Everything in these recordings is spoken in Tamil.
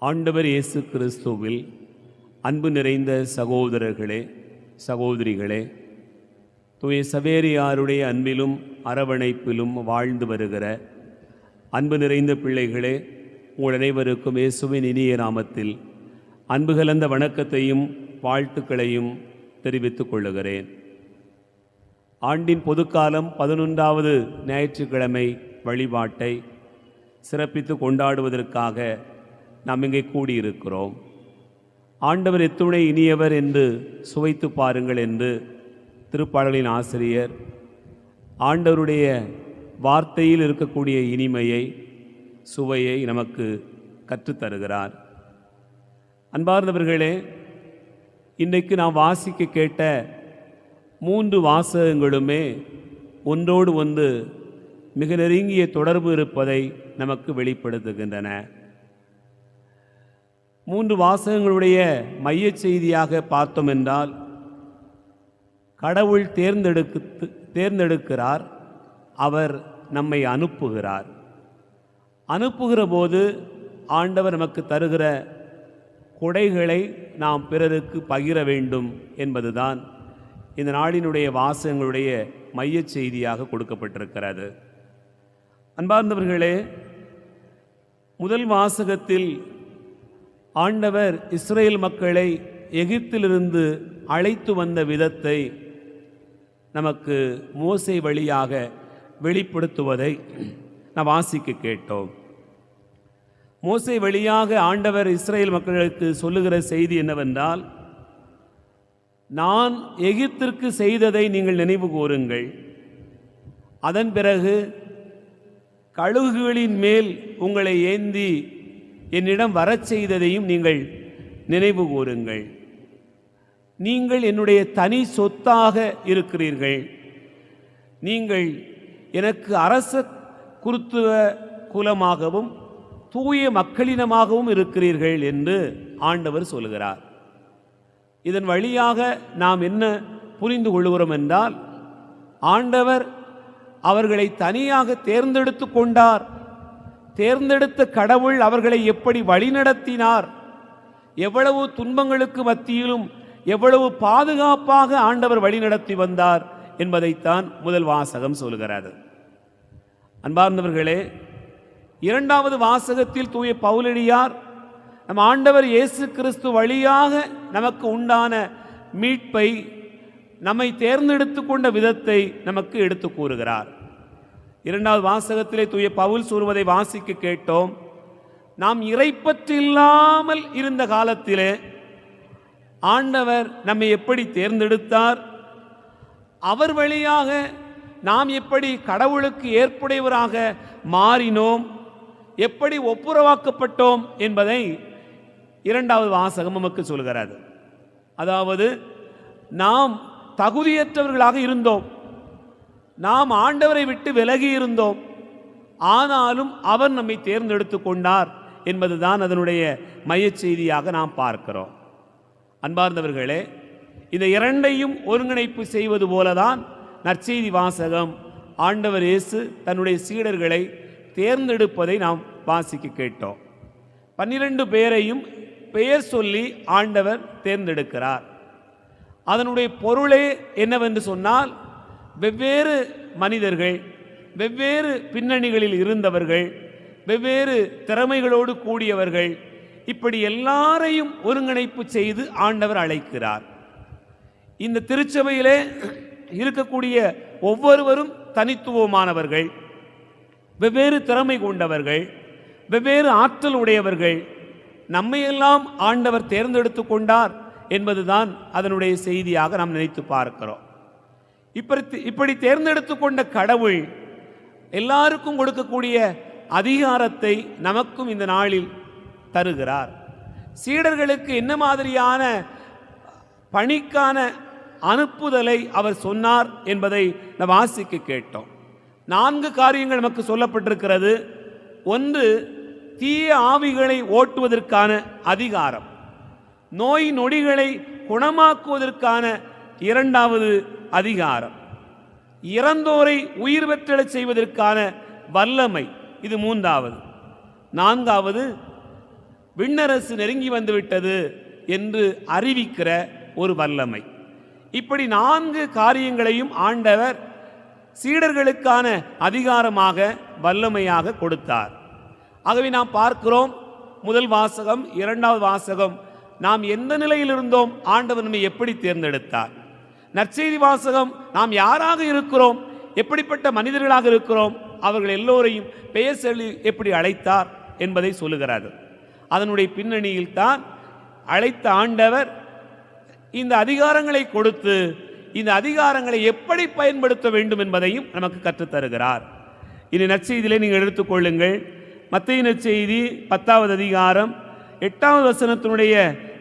ஆண்டவர் இயேசு கிறிஸ்துவில் அன்பு நிறைந்த சகோதரர்களே, சகோதரிகளே, தூய சவேரியாருடைய அன்பிலும் அரவணைப்பிலும் வாழ்ந்து வருகிற அன்பு நிறைந்த பிள்ளைகளே, உங்கள் அனைவருக்கும் இயேசுவின் இனிய நாமத்தில் அன்பு கலந்த வணக்கத்தையும் வாழ்த்துக்களையும் தெரிவித்துக் கொள்ளுகிறேன். ஆண்டின் பொதுக்காலம் 11வது ஞாயிற்றுக்கிழமை வழிபாட்டை சிறப்பித்து கொண்டாடுவதற்காக நாம் இங்கே கூடியிருக்கிறோம். ஆண்டவர் எத்துணை இனியவர் என்று சுவைத்து பாருங்கள் என்று திருப்பாடலின் ஆசிரியர் ஆண்டவருடைய வார்த்தையில் இருக்கக்கூடிய இனிமையை, சுவையை நமக்கு கற்றுத்தருகிறார். அன்பார்ந்தவர்களே, இன்றைக்கு நாம் வாசிக்க கேட்ட 3 வாசகங்களுமே ஒன்றோடு ஒன்று மிக நெருங்கிய தொடர்பு இருப்பதை நமக்கு வெளிப்படுத்துகின்றன. 3 வாசகங்களுடைய மைய செய்தியாக பார்த்தோம் என்றால், கடவுள் தேர்ந்தெடுக்கிறார், அவர் நம்மை அனுப்புகிறார். அனுப்புகிற போது ஆண்டவர் நமக்கு தருகிற கொடைகளை நாம் பிறருக்கு பகிர வேண்டும் என்பதுதான் இந்த நாளினுடைய வாசகங்களுடைய மைய செய்தியாக கொடுக்கப்பட்டிருக்கிறது. அன்பார்ந்தவர்களே, முதல் வாசகத்தில் ஆண்டவர் இஸ்ரேல் மக்களை எகிப்திலிருந்து அழைத்து வந்த விதத்தை நமக்கு மோசே வழியாக வெளிப்படுத்துவதை நாம் வாசிக்க கேட்டோம். மோசே வழியாக ஆண்டவர் இஸ்ரேல் மக்களுக்கு சொல்லுகிற செய்தி என்னவென்றால், நான் எகிப்திற்கு செய்ததை நீங்கள் நினைவு கூறுங்கள், அதன் பிறகு கழுகுகளின் மேல் உங்களை ஏந்தி என்னிடம் வரச் செய்ததையும் நீங்கள் நினைவு கூறுங்கள். நீங்கள் என்னுடைய தனி சொத்தாக இருக்கிறீர்கள், நீங்கள் எனக்கு அரச குருத்துவ குலமாகவும் தூய மக்களினமாகவும் இருக்கிறீர்கள் என்று ஆண்டவர் சொல்கிறார். இதன் வழியாக நாம் என்ன புரிந்து கொள்கிறோம் என்றால், ஆண்டவர் அவர்களை தனியாக தேர்ந்தெடுத்து கொண்டார். தேர்ந்தெடுத்த கடவுள் அவர்களை எப்படி வழிநடத்தினார், எவ்வளவு துன்பங்களுக்கு மத்தியிலும் எவ்வளவு பாதுகாப்பாக ஆண்டவர் வழிநடத்தி வந்தார் என்பதைத்தான் முதல் வாசகம் சொல்கிறது. அன்பார்ந்தவர்களே, 2வது வாசகத்தில் தூய பவுலடியார் நம் ஆண்டவர் இயேசு கிறிஸ்து வழியாக நமக்கு உண்டான மீட்பை, நம்மை தேர்ந்தெடுத்து கொண்ட விதத்தை நமக்கு எடுத்து கூறுகிறார். 2வது வாசகத்திலே தூய பவுல் சொல்வதை வாசிக்க கேட்டோம். நாம் இறைப்பற்றில்லாமல் இருந்த காலத்திலே ஆண்டவர் நம்மை எப்படி தேர்ந்தெடுத்தார், அவர் வழியாக நாம் எப்படி கடவுளுக்கு ஏற்புடையவராக மாறினோம், எப்படி ஒப்புரவாக்கப்பட்டோம் என்பதை 2வது வாசகம் நமக்கு சொல்கிறது. அதாவது, நாம் தகுதியற்றவர்களாக இருந்தோம், நாம் ஆண்டவரை விட்டு விலகி இருந்தோம், ஆனாலும் அவர் நம்மை தேர்ந்தெடுத்து கொண்டார் என்பதுதான் அதனுடைய மைய செய்தியாக நாம் பார்க்கிறோம். அன்பார்ந்தவர்களே, இந்த 2ஐயும் ஒருங்கிணைப்பு செய்வது போலதான் நற்செய்தி வாசகம் ஆண்டவர் இயேசு தன்னுடைய சீடர்களை தேர்ந்தெடுப்பதை நாம் வாசிக்க கேட்டோம். 12 பேரையும் பெயர் சொல்லி ஆண்டவர் தேர்ந்தெடுக்கிறார். அதனுடைய பொருளே என்னவென்று சொன்னால், வெவ்வேறு மனிதர்கள், வெவ்வேறு பின்னணிகளில் இருந்தவர்கள், வெவ்வேறு திறமைகளோடு கூடியவர்கள், இப்படி எல்லாரையும் ஒருங்கிணைப்பு செய்து ஆண்டவர் அழைக்கிறார். இந்த திருச்சபையிலே இருக்கக்கூடிய ஒவ்வொருவரும் தனித்துவமானவர்கள், வெவ்வேறு திறமை கொண்டவர்கள், வெவ்வேறு ஆற்றல் உடையவர்கள். நம்மையெல்லாம் ஆண்டவர் தேர்ந்தெடுத்து கொண்டார் என்பதுதான் அதனுடைய செய்தியாக நாம் நினைத்து பார்க்கிறோம். இப்படி தேர்ந்தெடுத்து கொண்ட கடவுள் எல்லாருக்கும் கொடுக்கக்கூடிய அதிகாரத்தை நமக்கும் இந்த நாளில் தருகிறார். சீடர்களுக்கு என்ன மாதிரியான பணிக்கான அனுப்புதலை அவர் சொன்னார் என்பதை நாம் வாசிக்க கேட்டோம். 4 காரியங்கள் நமக்கு சொல்லப்பட்டிருக்கிறது. 1, தீய ஆவிகளை ஓட்டுவதற்கான அதிகாரம். நோய் நொடிகளை குணமாக்குவதற்கான 2வது அதிகாரம். இறந்தோரை உயிர் பெற்றெழச் செய்வதற்கான வல்லமை, இது 3வது. 4வது, விண்ணரசு நெருங்கி வந்துவிட்டது என்று அறிவிக்கிற ஒரு வல்லமை. இப்படி 4 காரியங்களையும் ஆண்டவர் சீடர்களுக்கான அதிகாரமாக வல்லமையாக கொடுத்தார். ஆகவே நாம் பார்க்கிறோம், முதல் வாசகம், 2வது வாசகம், நாம் எந்த நிலையில் இருந்தோம், ஆண்டவர் நம்மை எப்படி தேர்ந்தெடுத்தார். நற்செய்தி வாசகம், நாம் யாராக இருக்கிறோம், எப்படிப்பட்ட மனிதர்களாக இருக்கிறோம், அவர்கள் எல்லோரையும் பெயர் சொல்லி எப்படி அழைத்தார் என்பதை சொல்லுகிறார். அதனுடைய பின்னணியில் தான் அழைத்த ஆண்டவர் இந்த அதிகாரங்களை கொடுத்து இந்த அதிகாரங்களை எப்படி பயன்படுத்த வேண்டும் என்பதையும் நமக்கு கற்றுத்தருகிறார். இனி நற்செய்தியிலே நீங்கள் எடுத்துக்கொள்ளுங்கள். மத்தேயு நற்செய்தி 10வது அதிகாரம் 8வது வசனத்தினுடைய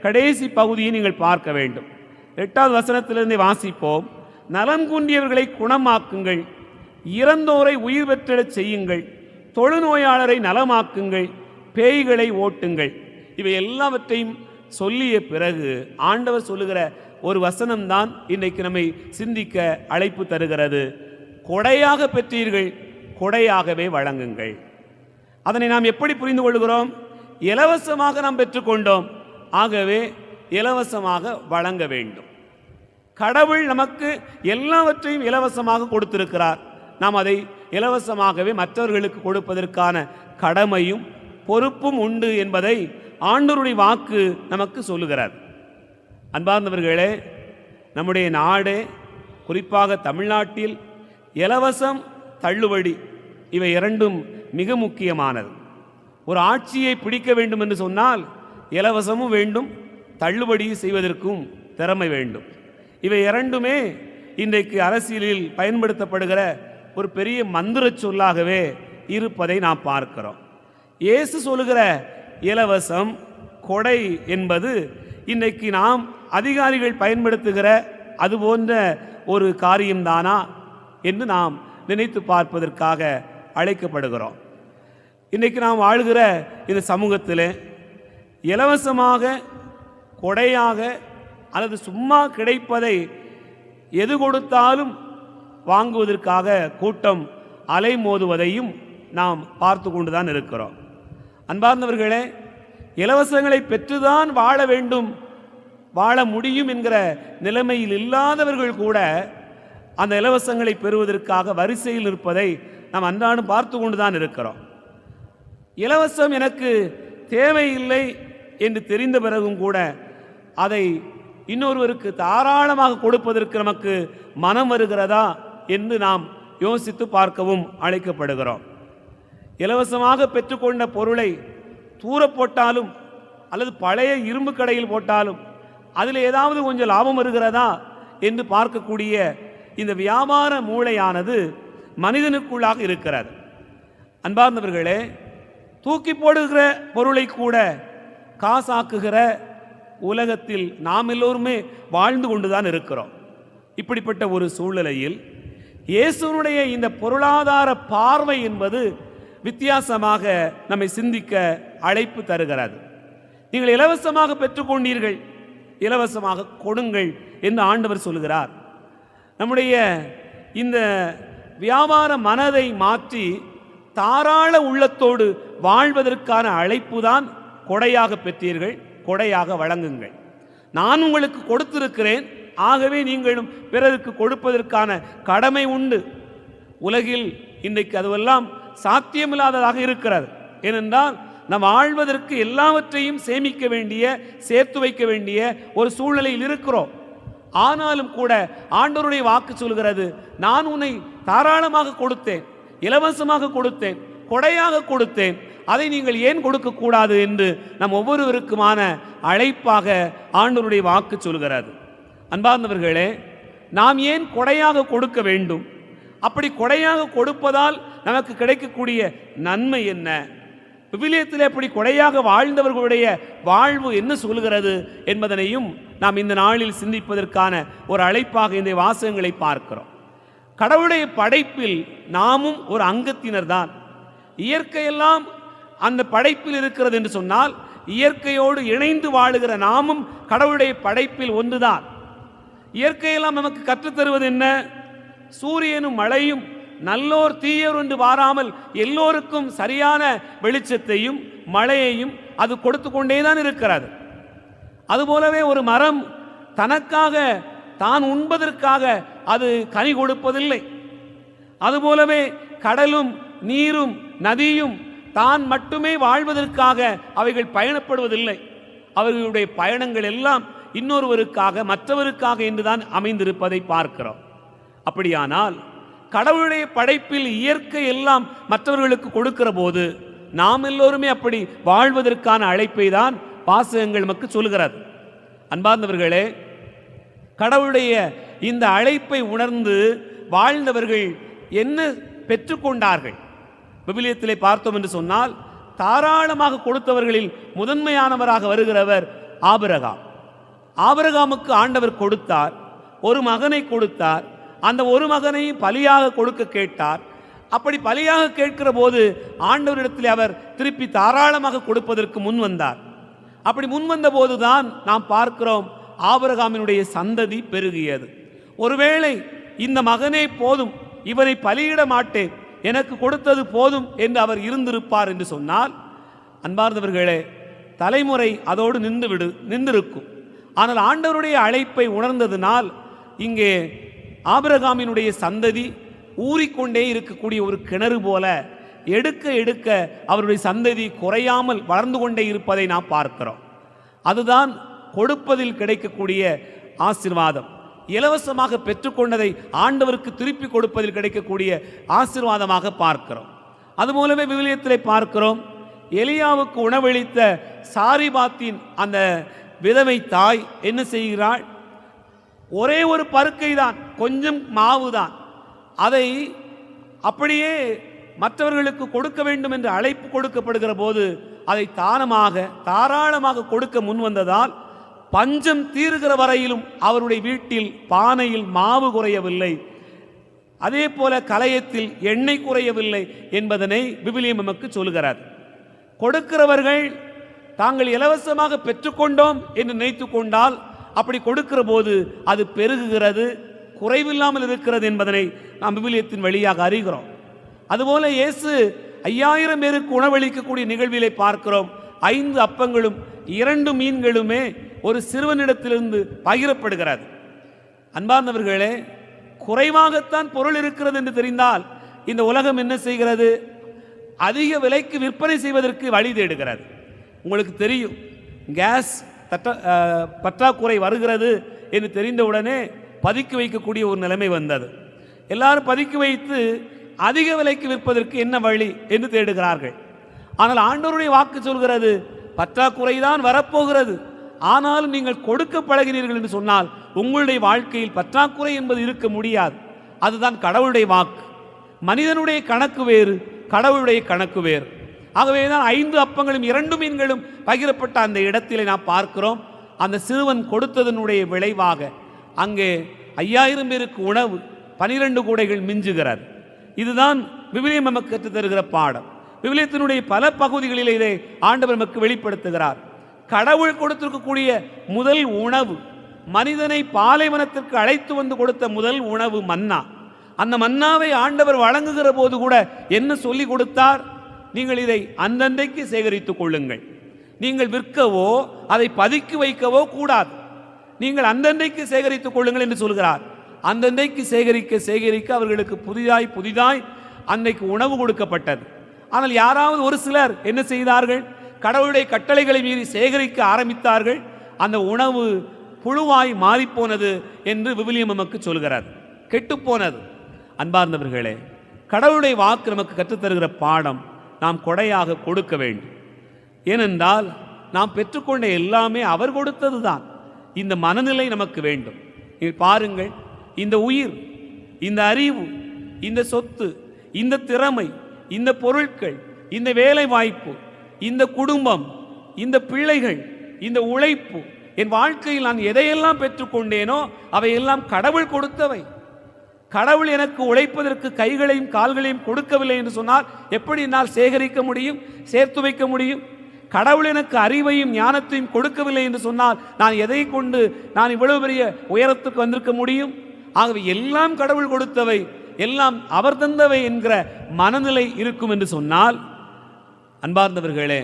கடைசி பகுதியை நீங்கள் பார்க்க வேண்டும். 8வது வசனத்திலிருந்து வாசிப்போம். நலம் குன்றியவர்களை குணமாக்குங்கள், இறந்தோரை உயிர் பெற்றெழச் செய்யுங்கள், தொழுநோயாளரை நலமாக்குங்கள், பேய்களை ஓட்டுங்கள். இவை எல்லாவற்றையும் சொல்லிய பிறகு ஆண்டவர் சொல்லுகிற ஒரு வசனம்தான் இன்றைக்கு நம்மை சிந்திக்க அழைப்பு தருகிறது. கொடையாக பெற்றீர்கள், கொடையாகவே வழங்குங்கள். அதனை நாம் எப்படி புரிந்து கொள்கிறோம்? இலவசமாக நாம் பெற்றுக்கொண்டோம், ஆகவே இலவசமாக வழங்க வேண்டும். கடவுள் நமக்கு எல்லாவற்றையும் இலவசமாக கொடுத்திருக்கிறார். நாம் அதை இலவசமாகவே மற்றவர்களுக்கு கொடுப்பதற்கான கடமையும் பொறுப்பும் உண்டு என்பதை ஆண்டவருடைய வாக்கு நமக்கு சொல்லுகிறார். அன்பார்ந்தவர்களே, நம்முடைய நாடு, குறிப்பாக தமிழ்நாட்டில் இலவசம், தள்ளுபடி இவை இரண்டும் மிக முக்கியமானது. ஒரு ஆட்சியை பிடிக்க வேண்டும் என்று சொன்னால் இலவசமும் வேண்டும், தள்ளுபடி செய்வதற்கும் திறமை வேண்டும். இவை இரண்டுமே இன்றைக்கு அரசியலில் பயன்படுத்தப்படுகிற ஒரு பெரிய மந்திர சொல்லாகவே இருப்பதை நாம் பார்க்கிறோம். இயேசு சொல்லுகிற இலவசம், கொடை என்பது இன்றைக்கு நாம் அதிகாரிகள் பயன்படுத்துகிற அது போன்ற ஒரு காரியம்தானா என்று நாம் நினைத்து பார்ப்பதற்காக அழைக்கப்படுகிறோம். இன்றைக்கு நாம் வாழ்கிற இந்த சமூகத்தில் இலவசமாக, கொடையாக அல்லது சும்மா கிடைப்பதை எது கொடுத்தாலும் வாங்குவதற்காக கூட்டம் அலைமோதுவதையும் நாம் பார்த்து கொண்டுதான் இருக்கிறோம். அன்பார்ந்தவர்களே, இலவசங்களை பெற்றுதான் வாழ வேண்டும், வாழ முடியும் என்கிற நிலைமையில் இல்லாதவர்கள் கூட அந்த இலவசங்களை பெறுவதற்காக வரிசையில் இருப்பதை நாம் அன்றாடம் பார்த்து கொண்டுதான் இருக்கிறோம். இலவசம் எனக்கு தேவையில்லை என்று தெரிந்த பிறகும் கூட அதை இன்னொருவருக்கு தாராளமாக கொடுப்பதற்கு நமக்கு மனம் வருகிறதா என்று நாம் யோசித்து பார்க்கவும் அழைக்கப்படுகிறோம். இலவசமாக பெற்றுக்கொண்ட பொருளை தூர போட்டாலும் அல்லது பழைய இரும்பு கடையில் போட்டாலும் அதில் ஏதாவது கொஞ்சம் லாபம் வருகிறதா என்று பார்க்கக்கூடிய இந்த வியாபார மூளையானது மனிதனுக்குள்ளாக இருக்கிறது. அன்பார்ந்தவர்களே, தூக்கி போடுகிற பொருளை கூட காசாக்குகிற உலகத்தில் நாம் எல்லோருமே வாழ்ந்து கொண்டுதான் இருக்கிறோம். இப்படிப்பட்ட ஒரு சூழ்நிலையில் இயேசுனுடைய இந்த பொருளாதார பார்வை என்பது வித்தியாசமாக நம்மை சிந்திக்க அழைப்பு தருகிறது. நீங்கள் இலவசமாக பெற்றுக்கொண்டீர்கள், இலவசமாக கொடுங்கள் என்று ஆண்டவர் சொல்கிறார். நம்முடைய இந்த வியாபார மனதை மாற்றி தாராள உள்ளத்தோடு வாழ்வதற்கான அழைப்பு தான் கொடையாக பெற்றீர்கள், கொடையாக வழங்குங்கள். நான் உங்களுக்கு கொடுத்திருக்கிறேன், ஆகவே நீங்களும் பிறருக்கு கொடுப்பதற்கான கடமை உண்டு. உலகில் இன்றைக்கு அதுவெல்லாம் சாத்தியமில்லாததாக இருக்கிறது. ஏனென்றால் நாம் வாழ்வதற்கு எல்லாவற்றையும் சேமிக்க வேண்டிய, சேர்த்து வைக்க வேண்டிய ஒரு சூழ்நிலையில் இருக்கிறோம். ஆனாலும் கூட ஆண்டவருடைய வாக்கு சொல்கிறது, நான் உன்னை தாராளமாக கொடுத்தேன், இலவசமாக கொடுத்தேன், கொடையாக கொடுத்தேன், அதை நீங்கள் ஏன் கொடுக்கக்கூடாது என்று நம் ஒவ்வொருவருக்குமான அழைப்பாக ஆண்டவருடைய வாக்கு சொல்கிறது. அன்பார்ந்தவர்களே, நாம் ஏன் கொடையாக கொடுக்க வேண்டும்? அப்படி கொடையாக கொடுப்பதால் நமக்கு கிடைக்கக்கூடிய நன்மை என்ன? விவிலியத்தில் அப்படி கொடையாக வாழ்ந்தவர்களுடைய வாழ்வு என்ன சொல்கிறது என்பதனையும் நாம் இந்த நாளில் சிந்திப்பதற்கான ஒரு அழைப்பாக இந்த வாசகங்களை பார்க்கிறோம். கடவுளுடைய படைப்பில் நாமும் ஒரு அங்கத்தினர் தான். இயற்கையெல்லாம் அந்த படைப்பில் இருக்கிறது என்று சொன்னால் இயற்கையோடு இணைந்து வாழுகிற நாமும் கடவுளுடைய படைப்பில் ஒன்றுதான். இயற்கையெல்லாம் நமக்கு கற்றுத்தருவது என்ன? சூரியனும் மழையும் நல்லோர் தீயோர் என்று பாராமல் எல்லோருக்கும் சரியான வெளிச்சத்தையும் மழையையும் அது கொடுத்து கொண்டேதான் இருக்கிறது. அதுபோலவே ஒரு மரம் தனக்காக தான் உண்பதற்காக அது கனி கொடுப்பதில்லை. அதுபோலவே கடலும் நீரும் நதியும் தான் மட்டுமே வாழ்வதற்காக அவைகள் பயணப்படுவதில்லை. அவர்களுடைய பயணங்கள் எல்லாம் இன்னொருவருக்காக, மற்றவருக்காக என்றுதான் அமைந்திருப்பதை பார்க்கிறோம். அப்படியானால் கடவுளுடைய படைப்பில் இயற்கை எல்லாம் மற்றவர்களுக்கு கொடுக்கிற போது நாம் எல்லோருமே அப்படி வாழ்வதற்கான அழைப்பை தான் வாசகங்கள் நமக்கு சொல்கிறது. அன்பார்ந்தவர்களே, கடவுளுடைய இந்த அழைப்பை உணர்ந்து வாழ்ந்தவர்கள் என்ன பெற்றுக்கொண்டார்கள்? விவிலியத்திலே பார்த்தோம் என்று சொன்னால், தாராளமாக கொடுத்தவர்களில் முதன்மையானவராக வருகிறவர் ஆபிரகாம். ஆபிரகாமுக்கு ஆண்டவர் கொடுத்தார், ஒரு மகனை கொடுத்தார். அந்த ஒரு மகனையும் பலியாக கொடுக்க கேட்டார். அப்படி பலியாக கேட்கிற போது ஆண்டவரிடத்தில் அவர் திருப்பி தாராளமாக கொடுப்பதற்கு முன் வந்தார். அப்படி முன்வந்த போதுதான் நாம் பார்க்கிறோம் ஆபிரகாமினுடைய சந்ததி பெருகியது. ஒருவேளை இந்த மகனே போதும், இவனை பலியிட மாட்டேன், எனக்கு கொடுத்தது போதும் என்று அவர் இருந்திருப்பார் என்று சொன்னால், அன்பார்ந்தவர்களே, தலைமுறை அதோடு நின்றிருக்கும். ஆனால் ஆண்டவருடைய அழைப்பை உணர்ந்ததினால் இங்கே ஆபிரகாமினுடைய சந்ததி ஊறிக்கொண்டே இருக்கக்கூடிய ஒரு கிணறு போல எடுக்க எடுக்க அவருடைய சந்ததி குறையாமல் வளர்ந்து கொண்டே இருப்பதை நாம் பார்க்கிறோம். அதுதான் கொடுப்பதில் கிடைக்கக்கூடிய ஆசீர்வாதம். இலவசமாக பெற்றுக்கொண்டதை ஆண்டவருக்கு திருப்பி கொடுப்பதில் கிடைக்கக்கூடிய ஆசீர்வாதமாக பார்க்கிறோம். அதுபோலவே விவிலியத்திலே பார்க்கிறோம், எலியாவுக்கு உணவளித்த சாரிபாத்தின் அந்த விதவை தாய் என்ன செய்கிறாள்? ஒரே ஒரு பருக்கை தான், கொஞ்சம் மாவு தான், அதை அப்படியே மற்றவர்களுக்கு கொடுக்க வேண்டும் என்று அழைப்பு கொடுக்கப்படுகிற போது அதை தாராளமாக கொடுக்க முன்வந்ததால் பஞ்சம் தீருகிற வரையிலும் அவருடைய வீட்டில் பானையில் மாவு குறையவில்லை, அதே போல கலயத்தில் எண்ணெய் குறையவில்லை என்பதனை விவிலியம் நமக்கு சொல்கிறார். கொடுக்கிறவர்கள் தாங்கள் இலவசமாக பெற்றுக்கொண்டோம் என்று நினைத்து கொண்டால் அப்படி கொடுக்கிற போது அது பெருகுகிறது, குறைவில்லாமல் இருக்கிறது என்பதனை நாம் விவிலியத்தின் வழியாக அறிகிறோம். அதுபோல இயேசு 5000 பேருக்கு உணவளிக்கக்கூடிய நிகழ்விலை பார்க்கிறோம். 5 அப்பங்களும் 2 மீன்களுமே ஒரு சிறுவனிடத்திலிருந்து பகிரப்படுகிறது. அன்பார்ந்தவர்களே, குறைவாகத்தான் பொருள் இருக்கிறது என்று தெரிந்தால் இந்த உலகம் என்ன செய்கிறது? அதிக விலைக்கு விற்பனை செய்வதற்கு வழி தேடுகிறது. உங்களுக்கு தெரியும், கேஸ் பற்றாக்குறை வருகிறது என்று தெரிந்தவுடனே பதுக்கி வைக்கக்கூடிய ஒரு நிலைமை வந்தது. எல்லாரும் பதுக்கி வைத்து அதிக விலைக்கு விற்பதற்கு என்ன வழி என்று தேடுகிறார்கள். ஆனால் ஆண்டவருடைய வாக்கு சொல்கிறது, பற்றாக்குறைதான் வரப்போகிறது, ஆனாலும் நீங்கள் கொடுக்க பழகினீர்கள் என்று சொன்னால் உங்களுடைய வாழ்க்கையில் பற்றாக்குறை என்பது இருக்க முடியாது. அதுதான் கடவுளுடைய வாக்கு. மனிதனுடைய கணக்கு வேறு, கடவுளுடைய கணக்கு வேறு. ஆகவேதான் 5 அப்பங்களும் 2 மீன்களும் பகிரப்பட்ட அந்த இடத்திலே நாம் பார்க்கிறோம். அந்த சிறுவன் கொடுத்ததனுடைய விளைவாக அங்கே 5000 பேருக்கு உணவு, 12 கூடைகள் மிஞ்சுகிறது. இதுதான் விவிலியம் நமக்கு கற்றுத்தருகிற பாடம். விவிலியத்தினுடைய பல பகுதிகளில் இதை ஆண்டவர் நமக்கு வெளிப்படுத்துகிறார். கடவுள் கொடுத்திருக்கக்கூடிய முதல் உணவு, மனிதனை பாலைவனத்திற்கு அழைத்து வந்து கொடுத்த முதல் உணவு மன்னா. அந்த மன்னாவை ஆண்டவர் வழங்குகிற போது கூட என்ன சொல்லி கொடுத்தார்? நீங்கள் இதை அந்தந்தைக்கு சேகரித்துக் கொள்ளுங்கள், நீங்கள் விற்கவோ அதை பதுக்கி வைக்கவோ கூடாது, நீங்கள் அந்தந்தைக்கு சேகரித்துக் கொள்ளுங்கள் என்று சொல்கிறார். அந்தந்தைக்கு சேகரிக்க அவர்களுக்கு புதிதாய் அன்னைக்கு உணவு கொடுக்கப்பட்டது. ஆனால் யாராவது ஒரு சிலர் என்ன செய்தார்கள்? கடவுளுடைய கட்டளைகளை மீறி சேகரிக்க ஆரம்பித்தார்கள். அந்த உணவு புழுவாய் மாறிப்போனது என்று விவிலியம் நமக்கு சொல்கிறார், கெட்டுப்போனது. அன்பார்ந்தவர்களே, கடவுளுடைய வாக்கு நமக்கு கற்றுத்தருகிற பாடம், நாம் கொடையாக கொடுக்க வேண்டும். ஏனென்றால் நாம் பெற்றுக்கொண்ட எல்லாமே அவர் கொடுத்தது தான். இந்த மனநிலை நமக்கு வேண்டும். பாருங்கள், இந்த உயிர், இந்த அறிவு, இந்த சொத்து, இந்த திறமை, இந்த பொருட்கள், இந்த வேலை வாய்ப்பு, இந்த குடும்பம், இந்த பிள்ளைகள், இந்த உழைப்பு, என் வாழ்க்கையில் நான் எதையெல்லாம் பெற்றுக்கொண்டேனோ அவையெல்லாம் கடவுள் கொடுத்தவை. கடவுள் எனக்கு உழைப்பதற்கு கைகளையும் கால்களையும் கொடுக்கவில்லை என்று சொன்னால் எப்படி என்னால் சேகரிக்க முடியும், சேர்த்து வைக்க முடியும்? கடவுள் எனக்கு அறிவையும் ஞானத்தையும் கொடுக்கவில்லை என்று சொன்னால் நான் எதை கொண்டு நான் இவ்வளவு பெரிய உயரத்துக்கு வந்திருக்க முடியும்? ஆகவே எல்லாம் கடவுள் கொடுத்தவை. எல்லாம் அவர் தந்தவை என்கிற மனநிலை இருக்கும் என்று சொன்னால், அன்பார்ந்தவர்களே,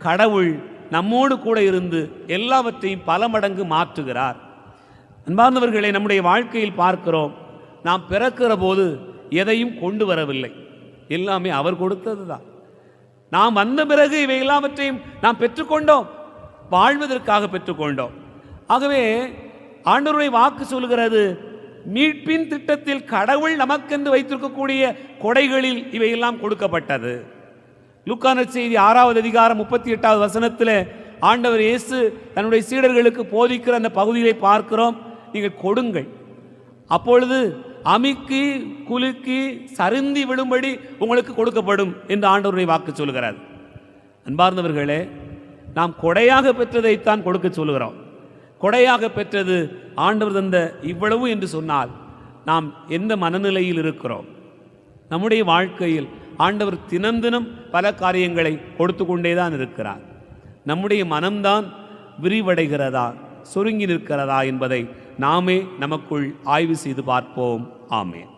கடவுள் நம்மோடு கூட இருந்து எல்லாவற்றையும் பல மடங்கு மாற்றுகிறார். அன்பார்ந்தவர்களே, நம்முடைய வாழ்க்கையில் பார்க்கிறோம், நாம் பிறக்கிற போது எதையும் கொண்டு வரவில்லை, எல்லாமே அவர் கொடுத்தது தான். நாம் வந்த பிறகு இவை எல்லாவற்றையும் நாம் பெற்றுக்கொண்டோம், வாழ்வதற்காக பெற்றுக்கொண்டோம். ஆகவே ஆண்டவருடைய வாக்கு சொல்கிறது, மீட்பின் திட்டத்தில் கடவுள் நமக்கென்று வைத்திருக்கக்கூடிய கொடைகளில் இவையெல்லாம் கொடுக்கப்பட்டது. லூக்கா நற்செய்தி 6வது அதிகாரம் 38வது வசனத்தில் ஆண்டவர் இயேசு தன்னுடைய சீடர்களுக்கு போதிக்கிற அந்த பகுதியை பார்க்கிறோம். நீங்கள் கொடுங்கள், அப்பொழுது அமுக்கி குலுக்கி சரிந்தி விழும்படி உங்களுக்கு கொடுக்கப்படும் என்று ஆண்டவருடைய வாக்கு சொல்கிறார். அன்பார்ந்தவர்களே, நாம் கொடையாக பெற்றதைத்தான் கொடுக்க சொல்கிறோம். கொடையாக பெற்றது ஆண்டவர் தந்த இவ்வளவு என்று சொன்னால் நாம் எந்த மனநிலையில் இருக்கிறோம்? நம்முடைய வாழ்க்கையில் ஆண்டவர் தினம் தினம் பல காரியங்களை கொடுத்து கொண்டேதான் இருக்கிறார். நம்முடைய மனம்தான் விரிவடைகிறதா, சுருங்கி நிற்கிறதா என்பதை நாமே நமக்குள் ஆய்வு செய்து பார்ப்போம். ஆமென்.